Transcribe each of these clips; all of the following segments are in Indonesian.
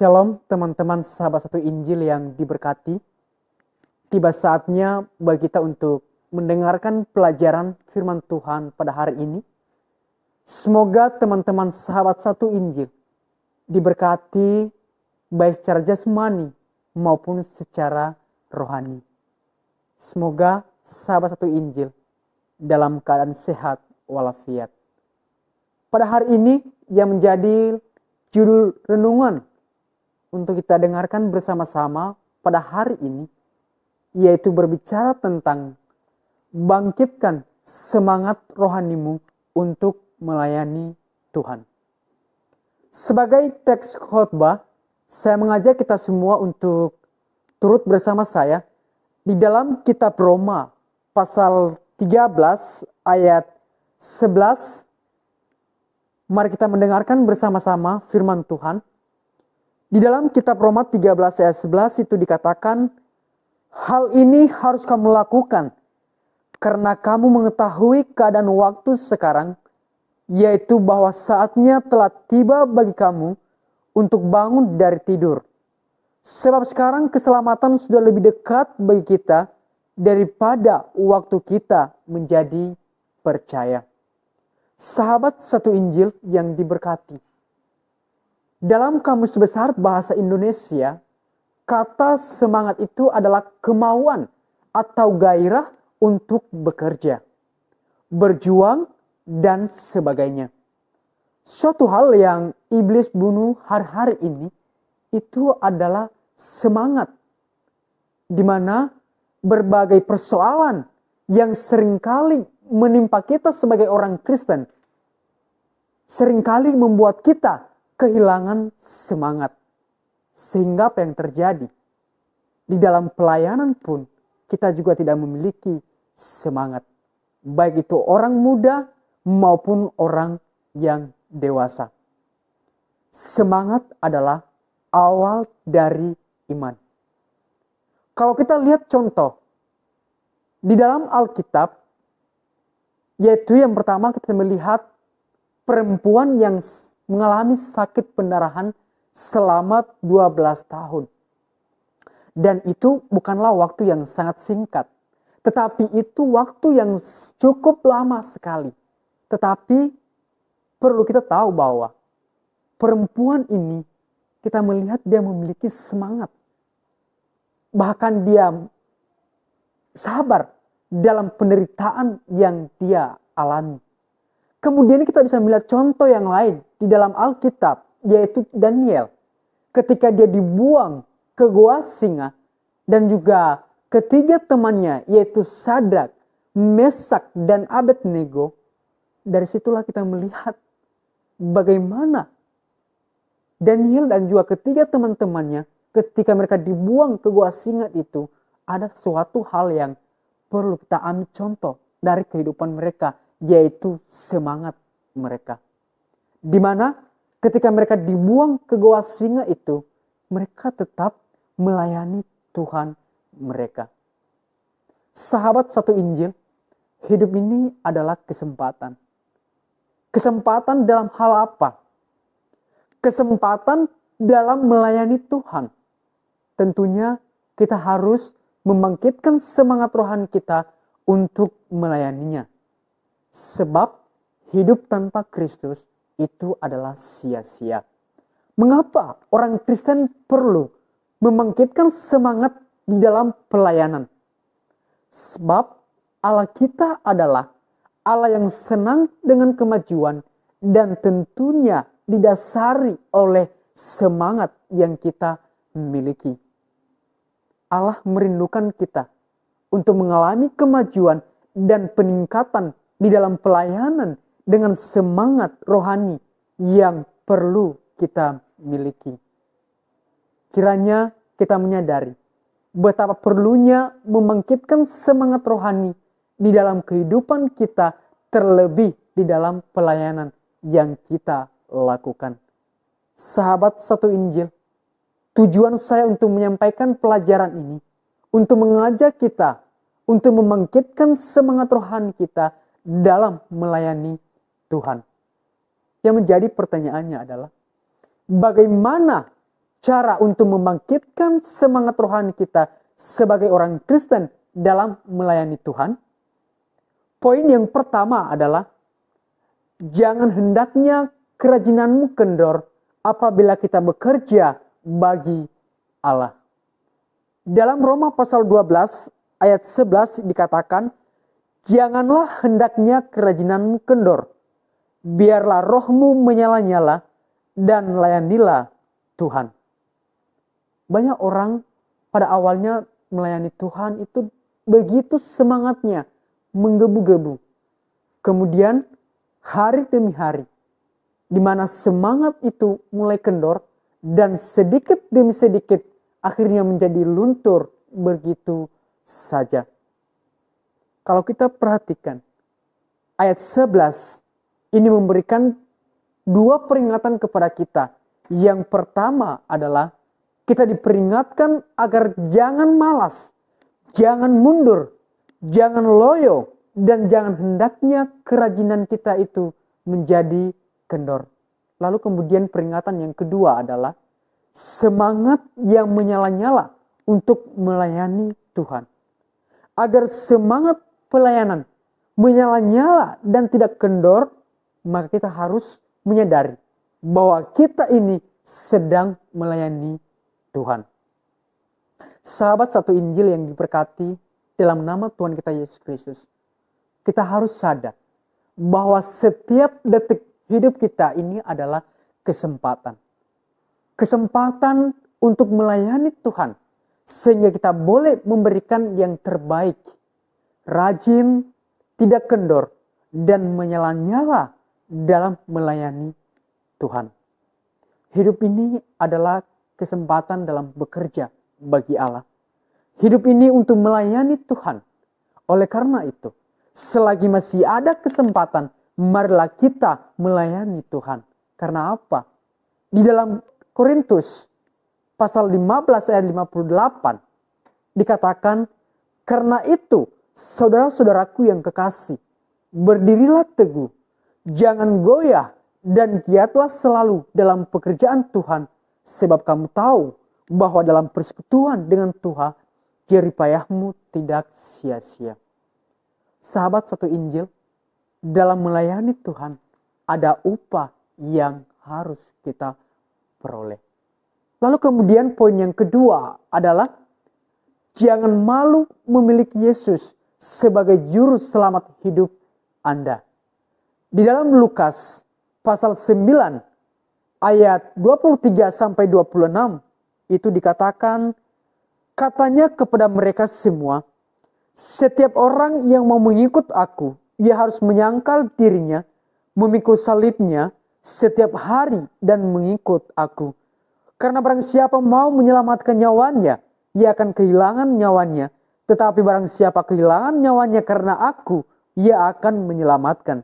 Shalom teman-teman sahabat satu Injil yang diberkati. Tiba saatnya bagi kita untuk mendengarkan pelajaran firman Tuhan pada hari ini. Semoga teman-teman sahabat satu Injil diberkati baik secara jasmani maupun secara rohani. Semoga sahabat satu Injil dalam keadaan sehat walafiat. Pada hari ini yang menjadi judul renungan untuk kita dengarkan bersama-sama pada hari ini, yaitu berbicara tentang bangkitkan semangat rohanimu untuk melayani Tuhan. Sebagai teks khotbah, saya mengajak kita semua untuk turut bersama saya di dalam kitab Roma pasal 13 ayat 11. Mari kita mendengarkan bersama-sama firman Tuhan. Di dalam kitab Roma 13 ayat 11 itu dikatakan, hal ini harus kamu lakukan karena kamu mengetahui keadaan waktu sekarang, yaitu bahwa saatnya telah tiba bagi kamu untuk bangun dari tidur. Sebab sekarang keselamatan sudah lebih dekat bagi kita daripada waktu kita menjadi percaya. Sahabat satu Injil yang diberkati. Dalam Kamus Besar Bahasa Indonesia, kata semangat itu adalah kemauan atau gairah untuk bekerja, berjuang, dan sebagainya. Suatu hal yang iblis bunuh hari-hari ini itu adalah semangat, di mana berbagai persoalan yang seringkali menimpa kita sebagai orang Kristen, seringkali membuat kita kehilangan semangat. Sehingga apa yang terjadi? Di dalam pelayanan pun kita juga tidak memiliki semangat. Baik itu orang muda maupun orang yang dewasa. Semangat adalah awal dari iman. Kalau kita lihat contoh di dalam Alkitab, yaitu yang pertama kita melihat perempuan yang mengalami sakit pendarahan selama 12 tahun. Dan itu bukanlah waktu yang sangat singkat. Tetapi itu waktu yang cukup lama sekali. Tetapi perlu kita tahu bahwa perempuan ini kita melihat dia memiliki semangat. Bahkan dia sabar dalam penderitaan yang dia alami. Kemudian kita bisa melihat contoh yang lain di dalam Alkitab, yaitu Daniel. Ketika dia dibuang ke gua singa, dan juga ketiga temannya, yaitu Sadrak, Mesak, dan Abednego. Dari situlah kita melihat bagaimana Daniel dan juga ketiga teman-temannya, ketika mereka dibuang ke gua singa itu, ada suatu hal yang perlu kita ambil contoh dari kehidupan mereka, yaitu semangat mereka. Di mana ketika mereka dibuang ke gua singa itu, mereka tetap melayani Tuhan mereka. Sahabat satu Injil, hidup ini adalah kesempatan. Kesempatan dalam hal apa? Kesempatan dalam melayani Tuhan. Tentunya kita harus membangkitkan semangat rohani kita untuk melayaninya. Sebab hidup tanpa Kristus itu adalah sia-sia. Mengapa orang Kristen perlu membangkitkan semangat di dalam pelayanan? Sebab Allah kita adalah Allah yang senang dengan kemajuan dan tentunya didasari oleh semangat yang kita miliki. Allah merindukan kita untuk mengalami kemajuan dan peningkatan di dalam pelayanan dengan semangat rohani yang perlu kita miliki. Kiranya kita menyadari betapa perlunya membangkitkan semangat rohani di dalam kehidupan kita, terlebih di dalam pelayanan yang kita lakukan. Sahabat satu Injil, tujuan saya untuk menyampaikan pelajaran ini, untuk mengajak kita, untuk membangkitkan semangat rohani kita dalam melayani Tuhan. Yang menjadi pertanyaannya adalah, bagaimana cara untuk membangkitkan semangat rohani kita sebagai orang Kristen dalam melayani Tuhan? Poin yang pertama adalah jangan hendaknya kerajinanmu kendor apabila kita bekerja bagi Allah. Dalam Roma pasal 12 ayat 11 dikatakan, janganlah hendaknya kerajinanmu kendor, biarlah rohmu menyala-nyala dan layanilah Tuhan. Banyak orang pada awalnya melayani Tuhan itu begitu semangatnya, menggebu-gebu. Kemudian hari demi hari, di mana semangat itu mulai kendor dan sedikit demi sedikit akhirnya menjadi luntur begitu saja. Kalau kita perhatikan, ayat 11 ini memberikan dua peringatan kepada kita. Yang pertama adalah kita diperingatkan agar jangan malas, jangan mundur, jangan loyo, dan jangan hendaknya kerajinan kita itu menjadi kendor. Lalu kemudian peringatan yang kedua adalah semangat yang menyala-nyala untuk melayani Tuhan. Agar semangat pelayanan menyala-nyala dan tidak kendor, maka kita harus menyadari bahwa kita ini sedang melayani Tuhan. Sahabat satu Injil yang diberkati dalam nama Tuhan kita Yesus Kristus, kita harus sadar bahwa setiap detik hidup kita ini adalah kesempatan. Kesempatan untuk melayani Tuhan, sehingga kita boleh memberikan yang terbaik, rajin, tidak kendor, dan menyala-nyala dalam melayani Tuhan. Hidup ini adalah kesempatan dalam bekerja bagi Allah. Hidup ini untuk melayani Tuhan. Oleh karena itu, selagi masih ada kesempatan, marilah kita melayani Tuhan. Karena apa? Di dalam Korintus pasal 15 ayat 58 dikatakan, karena itu saudara-saudaraku yang kekasih, berdirilah teguh, jangan goyah, dan giatlah selalu dalam pekerjaan Tuhan, sebab kamu tahu bahwa dalam persekutuan dengan Tuhan, jeripayahmu tidak sia-sia. Sahabat satu Injil, dalam melayani Tuhan, ada upah yang harus kita peroleh. Lalu kemudian poin yang kedua adalah, jangan malu memiliki Yesus sebagai juru selamat hidup Anda. Di dalam Lukas pasal 9 ayat 23 sampai 26 itu dikatakan, katanya kepada mereka semua, setiap orang yang mau mengikut aku, ia harus menyangkal dirinya, memikul salibnya setiap hari dan mengikut aku. Karena barang siapa mau menyelamatkan nyawanya, ia akan kehilangan nyawanya. Tetapi barang siapa kehilangan nyawanya karena aku, ia akan menyelamatkan.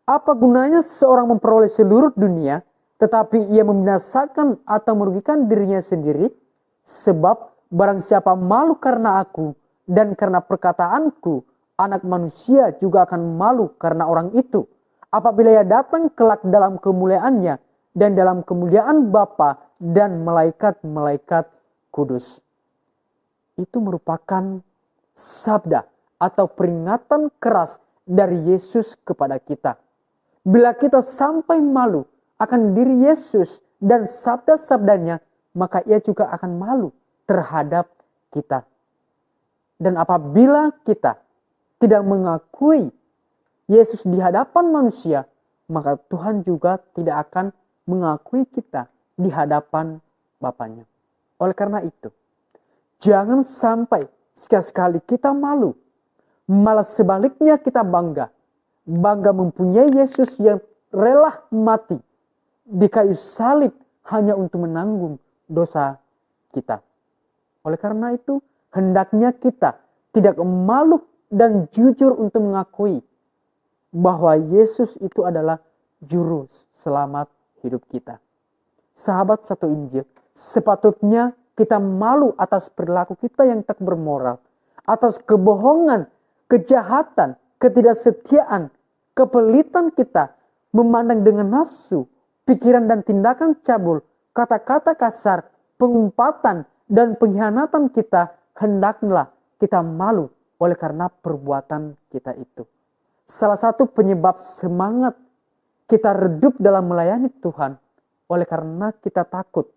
Apa gunanya seorang memperoleh seluruh dunia, tetapi ia membinasakan atau merugikan dirinya sendiri? Sebab barang siapa malu karena aku dan karena perkataanku, anak manusia juga akan malu karena orang itu. Apabila ia datang kelak dalam kemuliaannya dan dalam kemuliaan Bapa dan malaikat-malaikat kudus. Itu merupakan sabda atau peringatan keras dari Yesus kepada kita. Bila kita sampai malu akan diri Yesus dan sabda-sabdanya, maka ia juga akan malu terhadap kita. Dan apabila kita tidak mengakui Yesus di hadapan manusia, maka Tuhan juga tidak akan mengakui kita di hadapan Bapanya. Oleh karena itu, jangan sampai sekali-sekali kita malu, malah sebaliknya kita bangga mempunyai Yesus yang rela mati di kayu salib hanya untuk menanggung dosa kita. Oleh karena itu, hendaknya kita tidak malu dan jujur untuk mengakui bahwa Yesus itu adalah juru selamat hidup kita. Sahabat satu Injil, sepatutnya kita malu atas perilaku kita yang tak bermoral, atas kebohongan, kejahatan, ketidaksetiaan, kepelitan kita, memandang dengan nafsu, pikiran dan tindakan cabul, kata-kata kasar, pengumpatan, dan pengkhianatan kita, hendaklah kita malu oleh karena perbuatan kita itu. Salah satu penyebab semangat kita redup dalam melayani Tuhan oleh karena kita takut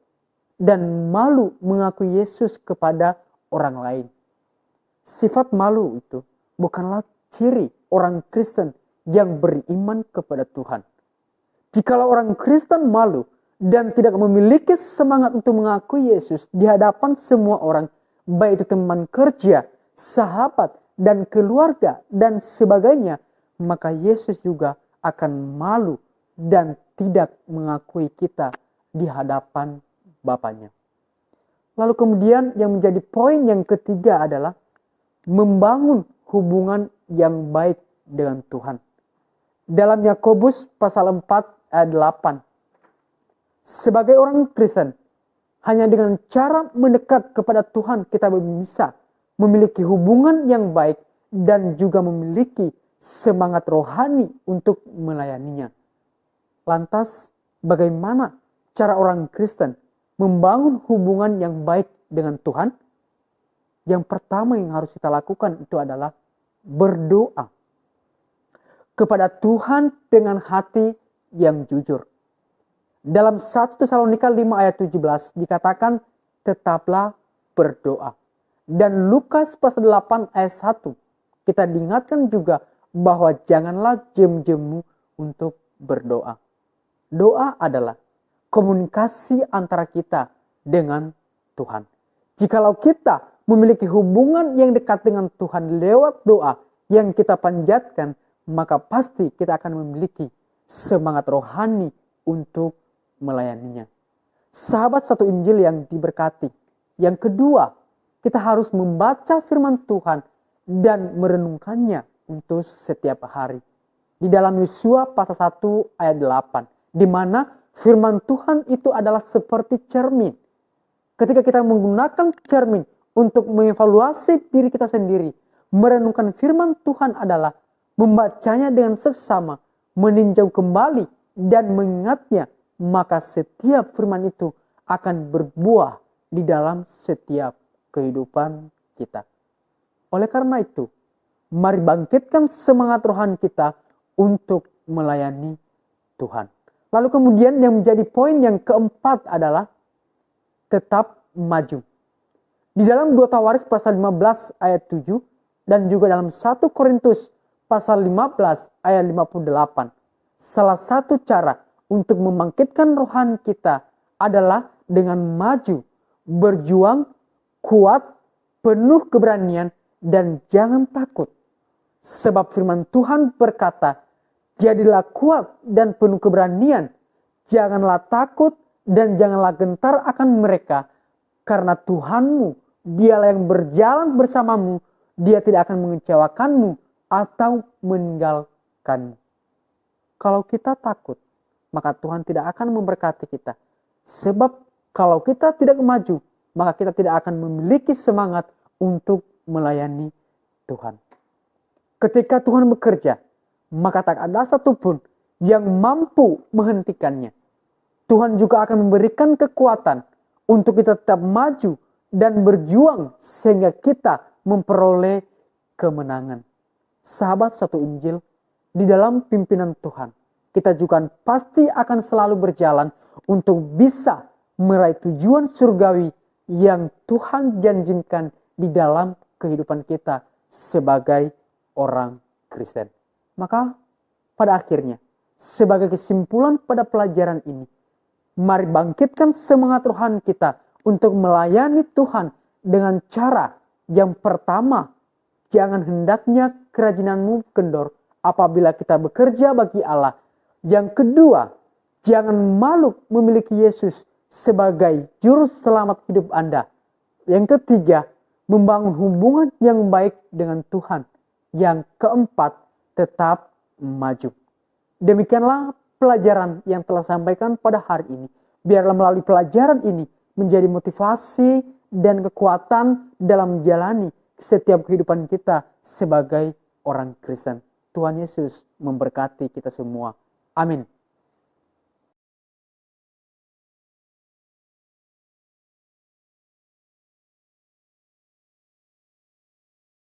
dan malu mengakui Yesus kepada orang lain. Sifat malu itu bukanlah ciri orang Kristen yang beriman kepada Tuhan. Jikalau orang Kristen malu dan tidak memiliki semangat untuk mengakui Yesus di hadapan semua orang, baik itu teman kerja, sahabat, dan keluarga, dan sebagainya, maka Yesus juga akan malu dan tidak mengakui kita di hadapan Bapanya. Lalu kemudian yang menjadi poin yang ketiga adalah membangun hubungan yang baik dengan Tuhan. Dalam Yakobus pasal 4 ayat 8. Sebagai orang Kristen, hanya dengan cara mendekat kepada Tuhan kita bisa memiliki hubungan yang baik dan juga memiliki semangat rohani untuk melayaninya. Lantas, bagaimana cara orang Kristen membangun hubungan yang baik dengan Tuhan? Yang pertama yang harus kita lakukan itu adalah berdoa kepada Tuhan dengan hati yang jujur. Dalam 1 Tesalonika 5 ayat 17 dikatakan, tetaplah berdoa. Dan Lukas pasal 8 ayat 1 kita diingatkan juga bahwa janganlah jemu-jemu untuk berdoa. Doa adalah komunikasi antara kita dengan Tuhan. Jikalau kita memiliki hubungan yang dekat dengan Tuhan lewat doa yang kita panjatkan, maka pasti kita akan memiliki semangat rohani untuk melayaninya. Sahabat satu Injil yang diberkati. Yang kedua, kita harus membaca firman Tuhan dan merenungkannya untuk setiap hari. Di dalam Yosua pasal 1 ayat 8, di mana firman Tuhan itu adalah seperti cermin. Ketika kita menggunakan cermin untuk mengevaluasi diri kita sendiri, merenungkan firman Tuhan adalah membacanya dengan seksama, meninjau kembali dan mengingatnya, maka setiap firman itu akan berbuah di dalam setiap kehidupan kita. Oleh karena itu, mari bangkitkan semangat rohani kita untuk melayani Tuhan. Lalu kemudian yang menjadi poin yang keempat adalah tetap maju. Di dalam 2 Tawarik pasal 15 ayat 7 dan juga dalam 1 Korintus pasal 15 ayat 58. Salah satu cara untuk membangkitkan rohani kita adalah dengan maju, berjuang, kuat, penuh keberanian, dan jangan takut. Sebab firman Tuhan berkata, jadilah kuat dan penuh keberanian, janganlah takut dan janganlah gentar akan mereka, karena Tuhanmu, dialah yang berjalan bersamamu, dia tidak akan mengecewakanmu atau meninggalkanmu. Kalau kita takut, maka Tuhan tidak akan memberkati kita. Sebab kalau kita tidak maju, maka kita tidak akan memiliki semangat untuk melayani Tuhan. Ketika Tuhan bekerja, maka tak ada satupun yang mampu menghentikannya. Tuhan juga akan memberikan kekuatan untuk kita tetap maju dan berjuang sehingga kita memperoleh kemenangan. Sahabat satu Injil, di dalam pimpinan Tuhan, kita juga pasti akan selalu berjalan untuk bisa meraih tujuan surgawi yang Tuhan janjikan di dalam kehidupan kita sebagai orang Kristen. Maka pada akhirnya, sebagai kesimpulan pada pelajaran ini, mari bangkitkan semangat rohani kita untuk melayani Tuhan dengan cara yang pertama, jangan hendaknya kerajinanmu kendor apabila kita bekerja bagi Allah. Yang kedua, jangan malu memiliki Yesus sebagai juru selamat hidup Anda. Yang ketiga, membangun hubungan yang baik dengan Tuhan. Yang keempat, tetap maju. Demikianlah pelajaran yang telah sampaikan pada hari ini. Biarlah melalui pelajaran ini menjadi motivasi dan kekuatan dalam menjalani setiap kehidupan kita sebagai orang Kristen. Tuhan Yesus memberkati kita semua. Amin.